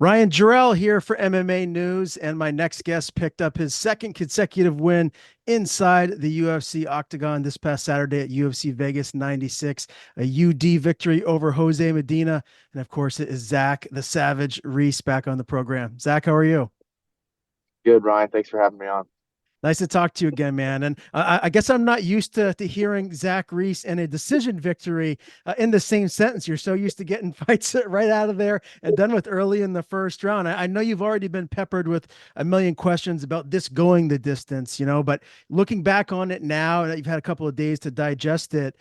Ryan Jarrell here for MMA News, and my next guest picked up his second consecutive win inside the UFC octagon this past Saturday at UFC Vegas 96, a UD victory over Jose Medina. And of course, it is Zach the Savage Reese back on the program. Zach, how are you? Good, Ryan. Thanks for having me on. Nice to talk to you again, man. And I guess I'm not used to hearing Zach Reese and a decision victory in the same sentence. You're so used to getting fights right out of there and done with early in the first round. I know you've already been peppered with a million questions about this going the distance, but looking back on it now that you've had a couple of days to digest it,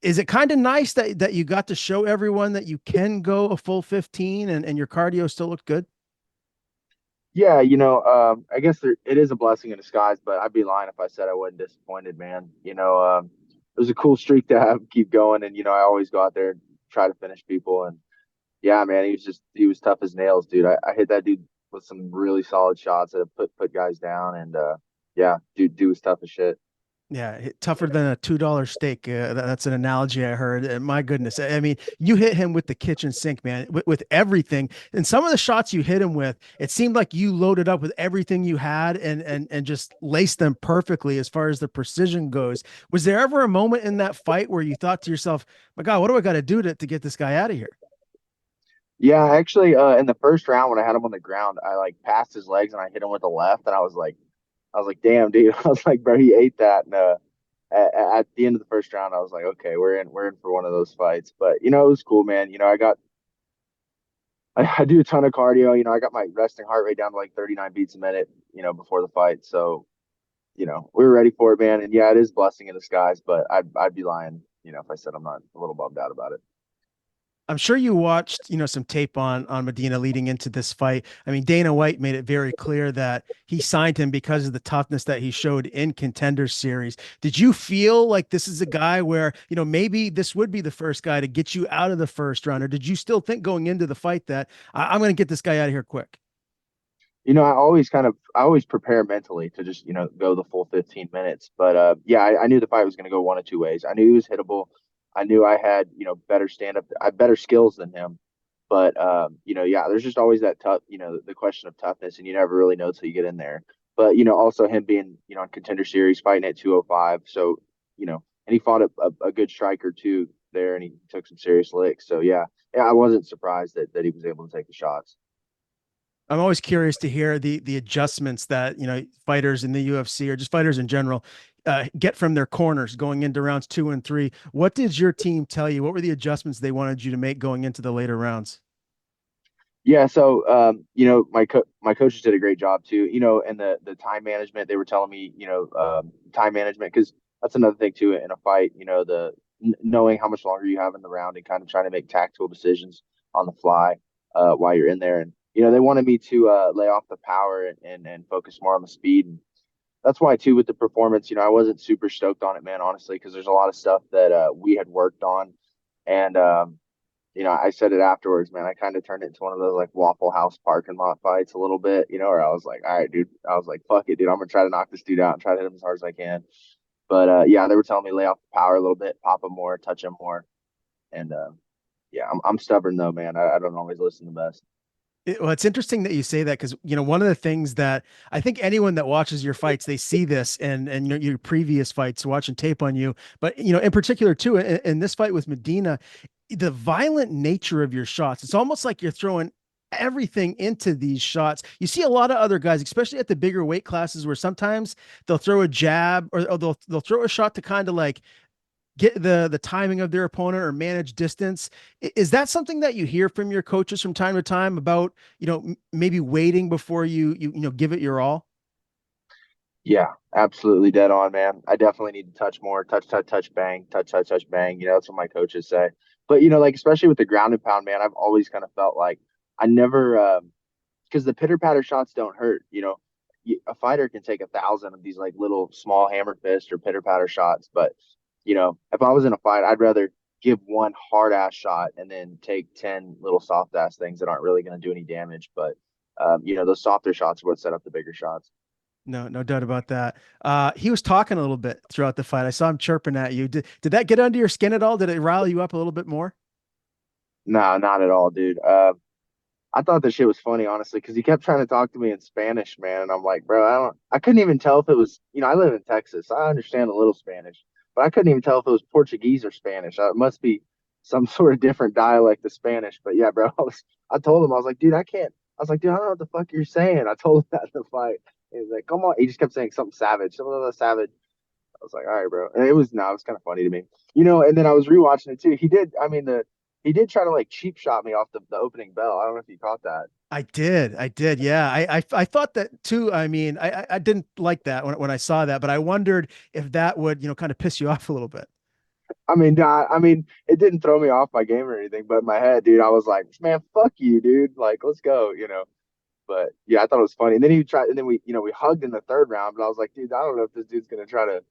is it kind of nice that you got to show everyone that you can go a full 15 and your cardio still looked good? Yeah, I guess it is a blessing in disguise, but I'd be lying if I said I wasn't disappointed, man. It was a cool streak to have keep going, and I always go out there and try to finish people, and yeah, man, he was tough as nails, dude. I hit that dude with some really solid shots that have put guys down, and yeah, dude was tough as shit. Yeah, tougher than a $2 steak. That's an analogy I heard. And my goodness, I mean, you hit him with the kitchen sink, man, with everything. And some of the shots you hit him with, it seemed like you loaded up with everything you had and just laced them perfectly as far as the precision goes. Was there ever a moment in that fight where you thought to yourself, "My God, what do I got to do to get this guy out of here?" Yeah, actually, in the first round when I had him on the ground, I like passed his legs and I hit him with the left, and I was like, damn, dude. I was like, bro, he ate that. And at the end of the first round, I was like, okay, we're in for one of those fights. But it was cool, man. I do a ton of cardio. I got my resting heart rate down to like 39 beats a minute. Before the fight, so we were ready for it, man. And yeah, it is a blessing in disguise. But I'd be lying, if I said I'm not a little bummed out about it. I'm sure you watched, some tape on Medina leading into this fight. I mean, Dana White made it very clear that he signed him because of the toughness that he showed in Contender Series. Did you feel like this is a guy where, maybe this would be the first guy to get you out of the first round, or did you still think going into the fight that I'm going to get this guy out of here quick? I always prepare mentally to just, go the full 15 minutes. But yeah, I knew the fight was going to go one of two ways. I knew he was hittable. I knew I had, better stand up, I had better skills than him. But yeah, there's just always that tough, the question of toughness, and you never really know till you get in there. But also him being, on Contender Series, fighting at 205. So, and he fought a good striker too there, and he took some serious licks. So yeah, I wasn't surprised that he was able to take the shots. I'm always curious to hear the adjustments that fighters in the UFC or just fighters in general get from their corners going into rounds 2 and 3. What did your team tell you? What were the adjustments they wanted you to make going into the later rounds? Yeah, so my coaches did a great job too. And the time management, they were telling me, time management, because that's another thing too in a fight. Knowing how much longer you have in the round and kind of trying to make tactical decisions on the fly while you're in there. And they wanted me to lay off the power and focus more on the speed. And that's why too with the performance, I wasn't super stoked on it, man, honestly, because there's a lot of stuff that we had worked on, and I said it afterwards, man. I kind of turned it into one of those like Waffle House parking lot fights a little bit, where I was like, all right, dude. I was like, fuck it, dude. I'm gonna try to knock this dude out and try to hit him as hard as I can. But yeah, they were telling me lay off the power a little bit, pop him more, touch him more, and yeah, I'm stubborn though, man. I don't always listen the best. Well, it's interesting that you say that because one of the things that I think anyone that watches your fights, they see this and your previous fights, watching tape on you, but in particular too, in this fight with Medina, the violent nature of your shots, it's almost like you're throwing everything into these shots. You see a lot of other guys, especially at the bigger weight classes, where sometimes they'll throw a jab or they'll throw a shot to kind of like get the timing of their opponent or manage distance. Is that something that you hear from your coaches from time to time about, maybe waiting before you give it your all? Yeah, absolutely dead on, man. I definitely need to touch more, touch, touch, touch, bang, touch, touch, touch, bang. That's what my coaches say. But like especially with the ground and pound, man, I've always kind of felt like I never because the pitter patter shots don't hurt. A fighter can take 1,000 of these like little small hammer fist or pitter patter shots, but if I was in a fight, I'd rather give one hard ass shot and then take 10 little soft ass things that aren't really going to do any damage. But those softer shots are what set up the bigger shots. No, no doubt about that. He was talking a little bit throughout the fight. I saw him chirping at you. Did that get under your skin at all? Did it rile you up a little bit more? No, not at all, dude. I thought the shit was funny, honestly, because he kept trying to talk to me in Spanish, man. And I'm like, bro, I couldn't even tell if it was, I live in Texas. I understand a little Spanish, but I couldn't even tell if it was Portuguese or Spanish. It must be some sort of different dialect of Spanish. But yeah, bro, I told him, I was like, dude, I can't. I was like, dude, I don't know what the fuck you're saying. I told him that in the fight. He was like, come on. He just kept saying something savage, something savage. I was like, all right, bro. And it was no, it was kind of funny to me, And then I was rewatching it too. He did. I mean, he did try to like cheap shot me off the opening bell. I don't know if you caught that. I did. Yeah. I thought that too. I mean, I didn't like that when I saw that, but I wondered if that would, kind of piss you off a little bit. It didn't throw me off my game or anything, but in my head, dude, I was like, man, fuck you, dude. Like, let's go. But yeah, I thought it was funny. And then he tried, and then we hugged in the third round, but I was like, dude, I don't know if this dude's gonna try to,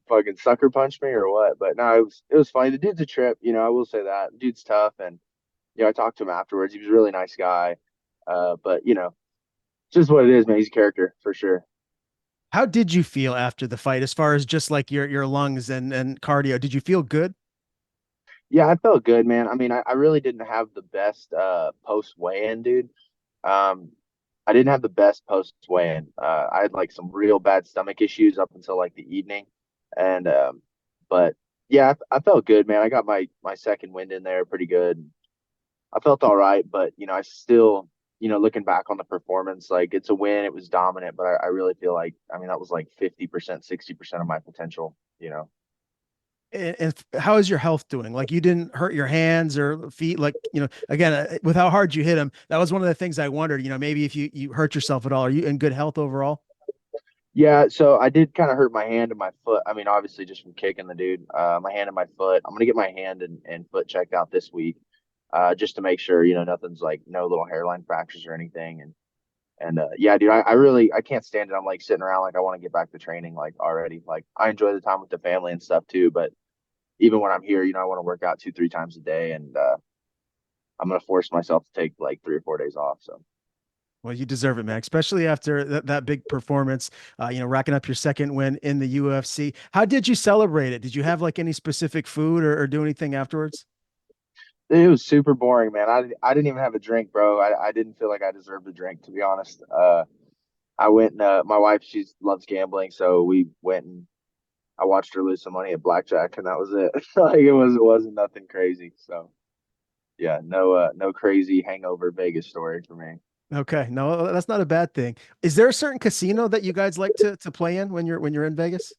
fucking sucker punch me or what. But no, it was funny. The dude's a trip, I will say that. Dude's tough, and I talked to him afterwards. He was a really nice guy. But just what it is, man. He's a character for sure. How did you feel after the fight, as far as just like your lungs and cardio? Did you feel good? Yeah, I felt good, man. I mean, I really didn't have the best post weigh-in, dude. Um, I didn't have the best post weigh-in. I had like some real bad stomach issues up until like the evening, and but yeah, I felt good, man. I got my second wind in there pretty good. I felt all right, but I still, looking back on the performance, like it's a win. It was dominant, but I really feel like, I mean, that was like 50%, 60% of my potential. And how is your health doing? Like you didn't hurt your hands or feet, like, again, with how hard you hit him, that was one of the things I wondered, maybe if you hurt yourself at all. Are you in good health overall? Yeah, so I did kind of hurt my hand and my foot. I mean, obviously just from kicking the dude, my hand and my foot. I'm gonna get my hand and foot checked out this week, just to make sure, nothing's like no little hairline fractures or anything. And yeah, dude, I really I can't stand it. I'm like sitting around like I want to get back to training like already. Like I enjoy the time with the family and stuff too, but even when I'm here, I want to work out 2, 3 times a day, and I'm gonna force myself to take like 3 or 4 days off. So Well, you deserve it, man, especially after that big performance, racking up your second win in the UFC. How did you celebrate it? Did you have like any specific food or do anything afterwards? it was super boring, man. I didn't even have a drink, bro. I didn't feel like I deserved a drink, to be honest. I went and my wife, she loves gambling, so we went and I watched her lose some money at blackjack, and that was it. Like it wasn't nothing crazy. So yeah, no crazy hangover Vegas story for me. Okay, no, that's not a bad thing. Is there a certain casino that you guys like to play in when you're in Vegas?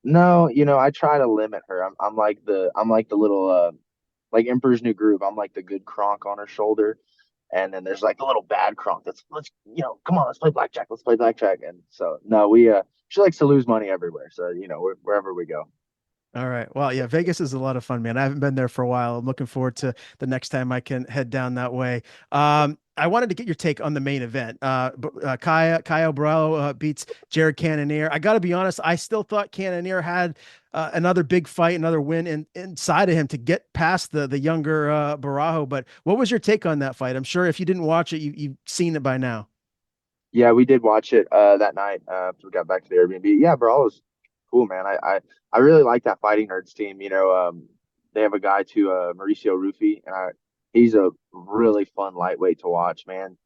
No, I try to limit her. I'm like the little like Emperor's New Groove. I'm like the good Kronk on her shoulder, and then there's like the little bad Kronk. Let's come on, let's play blackjack. Let's play blackjack. And so no, we she likes to lose money everywhere. So wherever we go. All right. Well, yeah, Vegas is a lot of fun, man. I haven't been there for a while. I'm looking forward to the next time I can head down that way. I wanted to get your take on the main event. Kaya Burrell beats Jared Cannonier. I got to be honest, I still thought Cannonier had another big fight, another win inside of him to get past the younger Barajo. But what was your take on that fight? I'm sure if you didn't watch it, you've seen it by now. Yeah, we did watch it that night after we got back to the Airbnb. Yeah, bro, it was cool, man. I really like that Fighting Nerds team. They have a guy to Mauricio Rufy, and he's a really fun lightweight to watch, man.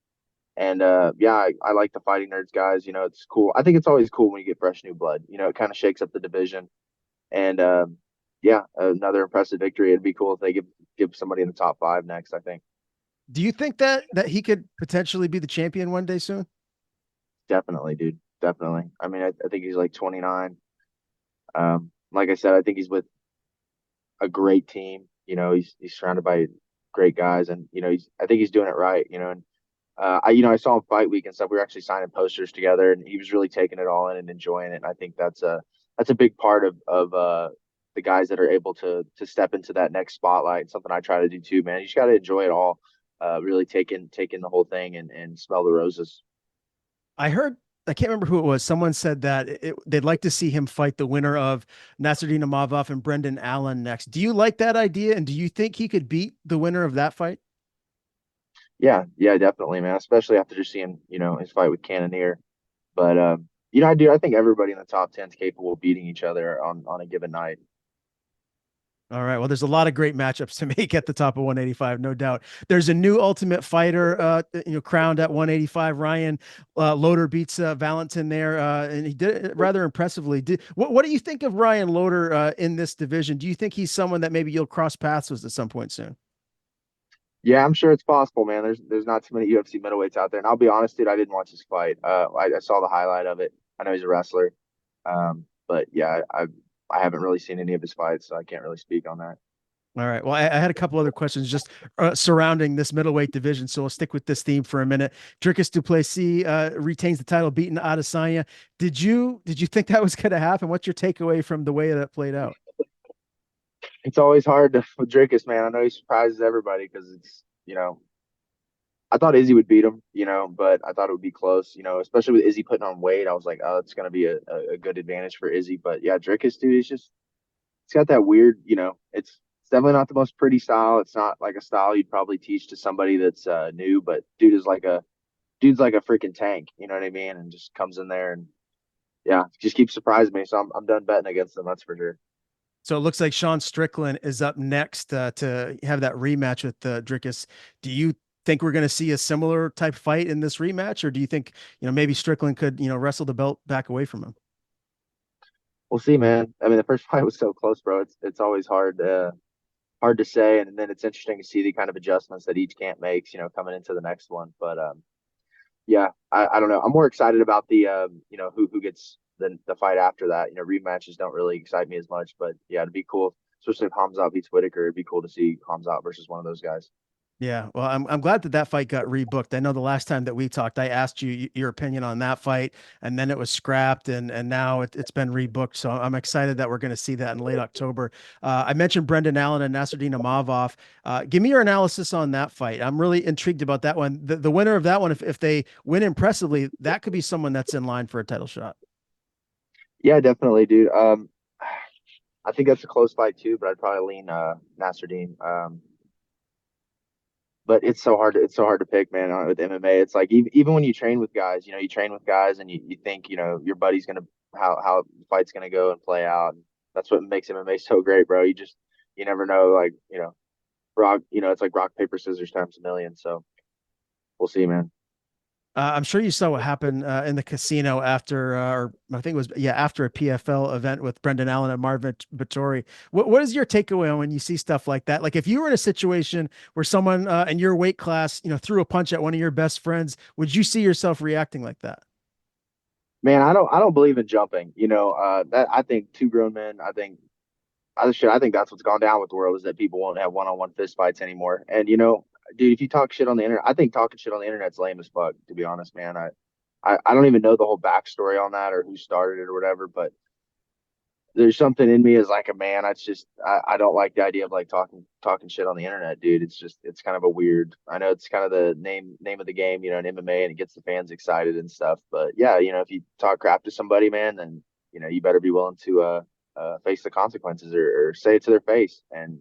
And yeah, I like the Fighting Nerds guys. It's cool. I think it's always cool when you get fresh new blood. It kind of shakes up the division. And yeah, another impressive victory. It'd be cool if they give somebody in the top five next, I think. Do you think that he could potentially be the champion one day soon? Definitely, dude. Definitely. I mean, I think he's like 29. Like I said, I think he's with a great team. He's surrounded by great guys, and I think he's doing it right. And I saw him fight week and stuff. We were actually signing posters together, and he was really taking it all in and enjoying it. And I think that's a big part of the guys that are able to step into that next spotlight. It's something I try to do too, man. You just got to enjoy it all. Really taking the whole thing and smell the roses. I heard, I can't remember who it was. Someone said that they'd like to see him fight the winner of Nasruddin Imavov and Brendan Allen next. Do you like that idea? And do you think he could beat the winner of that fight? Yeah, yeah, definitely, man. Especially after just seeing his fight with Cannonier. But I think everybody in the top 10 is capable of beating each other on a given night. All right. Well, there's a lot of great matchups to make at the top of 185, no doubt. There's a new Ultimate Fighter, crowned at 185. Ryan Loader beats Valentin there, and he did it rather impressively. What do you think of Ryan Loader in this division? Do you think he's someone that maybe you'll cross paths with at some point soon? Yeah, I'm sure it's possible, man. There's not too many UFC middleweights out there, and I'll be honest, dude, I didn't watch his fight. I saw the highlight of it. I know he's a wrestler, but yeah, I haven't really seen any of his fights, so I can't really speak on that. All right. Well, I had a couple other questions just surrounding this middleweight division, so we'll stick with this theme for a minute. Dricus Du Plessis retains the title, beating Adesanya. Did you think that was going to happen? What's your takeaway from the way that played out? It's always hard to with Dricus, man. I know he surprises everybody because it's I thought Izzy would beat him, but I thought it would be close, especially with Izzy putting on weight. I was like, oh, it's going to be a good advantage for Izzy. But yeah, Dricus, dude, it's got that weird, it's definitely not the most pretty style. It's not like a style you'd probably teach to somebody that's new, but dude's like a freaking tank, you know what I mean? And just comes in there and yeah, just keeps surprising me. So I'm done betting against them, that's for sure. So it looks like Sean Strickland is up next to have that rematch with Dricus. Do you think we're going to see a similar type fight in this rematch, or do you think maybe Strickland could wrestle the belt back away from him? We'll see, man. I mean, the first fight was so close, bro. It's always hard to say, and then it's interesting to see the kind of adjustments that each camp makes, coming into the next one. But yeah, I don't know. I'm more excited about the who gets the fight after that. Rematches don't really excite me as much, but yeah, it'd be cool, especially if Hamzat beats Whitaker. It'd be cool to see Hamzat versus one of those guys. Yeah, well, I'm glad that fight got rebooked. I know the last time that we talked, I asked you your opinion on that fight, and then it was scrapped, and now it's been rebooked. So I'm excited that we're going to see that in late October. I mentioned Brendan Allen and Nasruddin Imavov. Give me your analysis on that fight. I'm really intrigued about that one. The winner of that one, if they win impressively, that could be someone that's in line for a title shot. Yeah, definitely, dude. I think that's a close fight too, but I'd probably lean Nasruddin. But it's so hard to pick, man. With MMA, it's like even when you train with guys, you train with guys and you think your buddy's gonna how the fight's gonna go and play out. And that's what makes MMA so great, bro. You never know, like rock. It's like rock paper scissors times a million. So we'll see, man. I'm sure you saw what happened in the casino after, or I think it was, yeah, after a PFL event with Brendan Allen and Marvin Vittori. What is your takeaway on when you see stuff like that? Like if you were in a situation where someone in your weight class, threw a punch at one of your best friends, would you see yourself reacting like that? Man, I don't believe in jumping. That I think two grown men. I think that's what's gone down with the world is that people won't have one-on-one fist fights anymore. And dude, if you talk shit on the internet, I think talking shit on the internet's lame as fuck. To be honest, man, I don't even know the whole backstory on that or who started it or whatever. But there's something in me as like a man. I don't like the idea of like talking shit on the internet, dude. It's kind of a weird. I know it's kind of the name of the game, in MMA, and it gets the fans excited and stuff. But yeah, if you talk crap to somebody, man, then you better be willing to face the consequences or say it to their face. And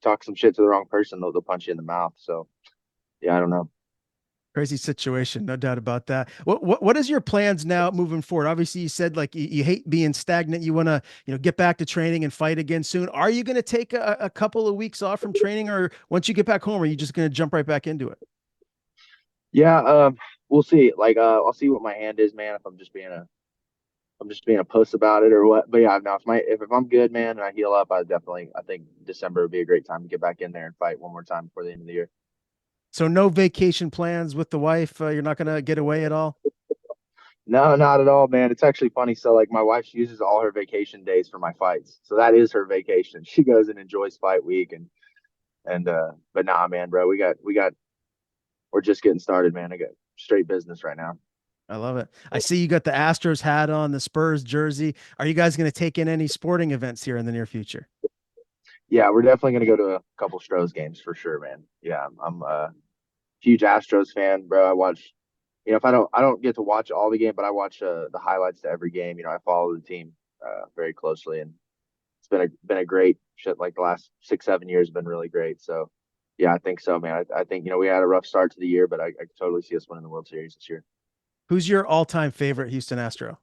talk some shit to the wrong person, they'll punch you in the mouth. So yeah, I don't know. Crazy situation, no doubt about that. What is your plans now moving forward? Obviously, you said like you hate being stagnant. You want to get back to training and fight again soon. Are you going to take a couple of weeks off from training, or once you get back home, are you just going to jump right back into it? Yeah, we'll see. Like, I'll see what my hand is, man. If I'm just being a puss about it or what. But yeah, no, if I'm good, man, and I heal up, I think December would be a great time to get back in there and fight one more time before the end of the year. So no vacation plans with the wife. You're not going to get away at all. No, not at all, man. It's actually funny. So like my wife uses all her vacation days for my fights. So that is her vacation. She goes and enjoys fight week and but nah, man, bro, we're just getting started, man. I got straight business right now. I love it. I see you got the Astros hat on, the Spurs jersey. Are you guys going to take in any sporting events here in the near future? Yeah, we're definitely gonna go to a couple Stros games for sure, man. Yeah, I'm a huge Astros fan, bro. I watch, if I don't get to watch all the game, but I watch the highlights to every game. I follow the team very closely, and it's been a great shit. Like the last 6 7 years have been really great. So yeah, I think so, man. I think we had a rough start to the year, but I could totally see us winning the World Series this year. Who's your all-time favorite Houston Astro?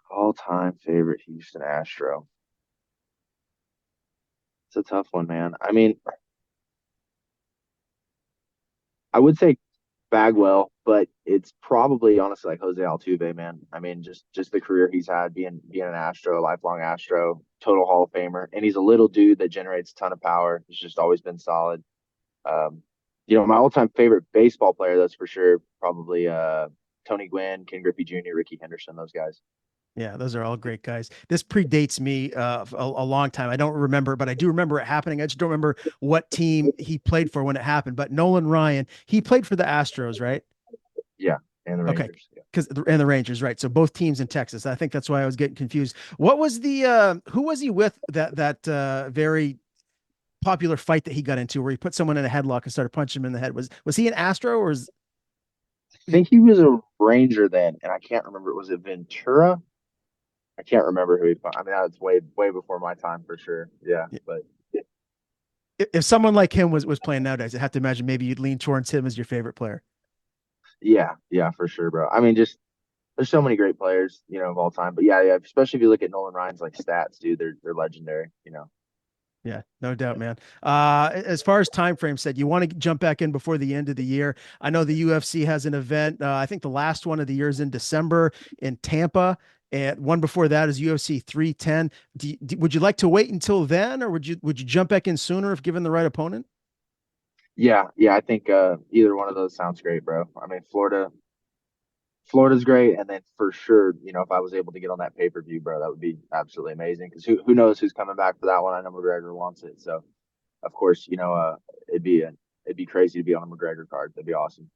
All time favorite Houston Astro. a tough one, man. I mean, I would say Bagwell, but it's probably honestly like Jose Altuve, man. I mean, just the career he's had, being an Astro, a lifelong Astro, total Hall of Famer, and he's a little dude that generates a ton of power. He's just always been solid. Um, my all-time favorite baseball player, that's for sure, probably Tony Gwynn, Ken Griffey Jr., Ricky Henderson, those guys. Yeah, those are all great guys. This predates me a long time. I don't remember, but I do remember it happening. I just don't remember what team he played for when it happened. But Nolan Ryan, he played for the Astros, right? Yeah, and the Okay, Rangers. Yeah. because and the Rangers, right? So both teams in Texas. I think that's why I was getting confused. What was the who was he with that very popular fight that he got into where he put someone in a headlock and started punching him in the head? Was he an Astro or is I think he was a Ranger then, and I can't remember. Was it Ventura? I can't remember who he fought. I mean, that's way before my time for sure. Yeah, but if someone like him was playing nowadays, I have to imagine maybe you'd lean towards him as your favorite player. yeah, for sure, bro. I mean, just there's so many great players, of all time. But yeah, especially if you look at Nolan Ryan's like stats, dude, they're legendary. Yeah, no doubt, man. As far as time frame said, you want to jump back in before the end of the year. I know the UFC has an event. I think the last one of the year is in December in Tampa, and one before that is UFC 310. Would you like to wait until then, or would you jump back in sooner if given the right opponent? Yeah, I think either one of those sounds great, bro. I mean, Florida's great, and then for sure, if I was able to get on that pay-per-view, bro, that would be absolutely amazing. Because who knows who's coming back for that one? I know McGregor wants it, so of course, it'd be it'd be crazy to be on a McGregor card. That'd be awesome.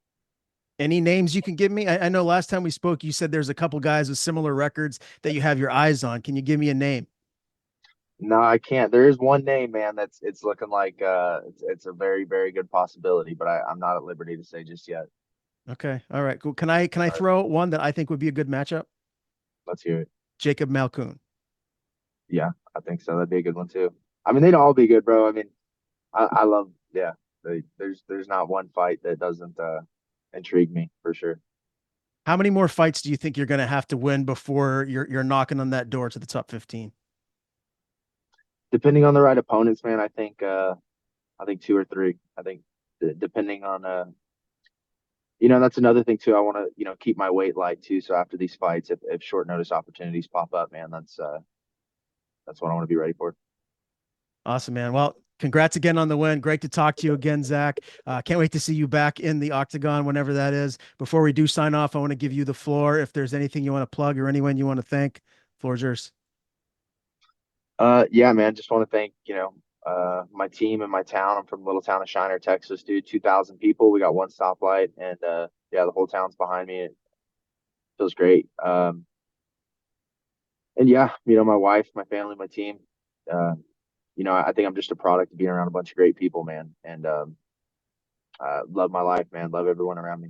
Any names you can give me? I know last time we spoke, you said there's a couple guys with similar records that you have your eyes on. Can you give me a name? No, I can't. There is one name, man, that's it's looking like it's a very good possibility, but I'm not at liberty to say just yet. Okay, all right, cool. Can I All right, throw one that I think would be a good matchup? let's hear it. Jacob Malkoon. Yeah, I think so. That'd be a good one too. I mean, they'd all be good, bro. I mean, I love, yeah. There's not one fight that doesn't intrigue me for sure. How many more fights do you think you're going to have to win before you're knocking on that door to the top 15? Depending on the right opponents, man, I think two or three. I think depending on that's another thing too. I want to keep my weight light too. So after these fights, if short notice opportunities pop up, man, that's what I want to be ready for. Awesome, man. Well, congrats again on the win. Great to talk to you again, Zach. Can't wait to see you back in the octagon whenever that is. Before we do sign off, I want to give you the floor. If there's anything you want to plug or anyone you want to thank, floor's yours. Yeah, man. Just want to thank my team and my town. I'm from the little town of Shiner, Texas, dude. 2,000 people. We got one stoplight, and yeah, the whole town's behind me. It feels great. And yeah, my wife, my family, my team. I think I'm just a product of being around a bunch of great people, man. And love my life, man. Love everyone around me.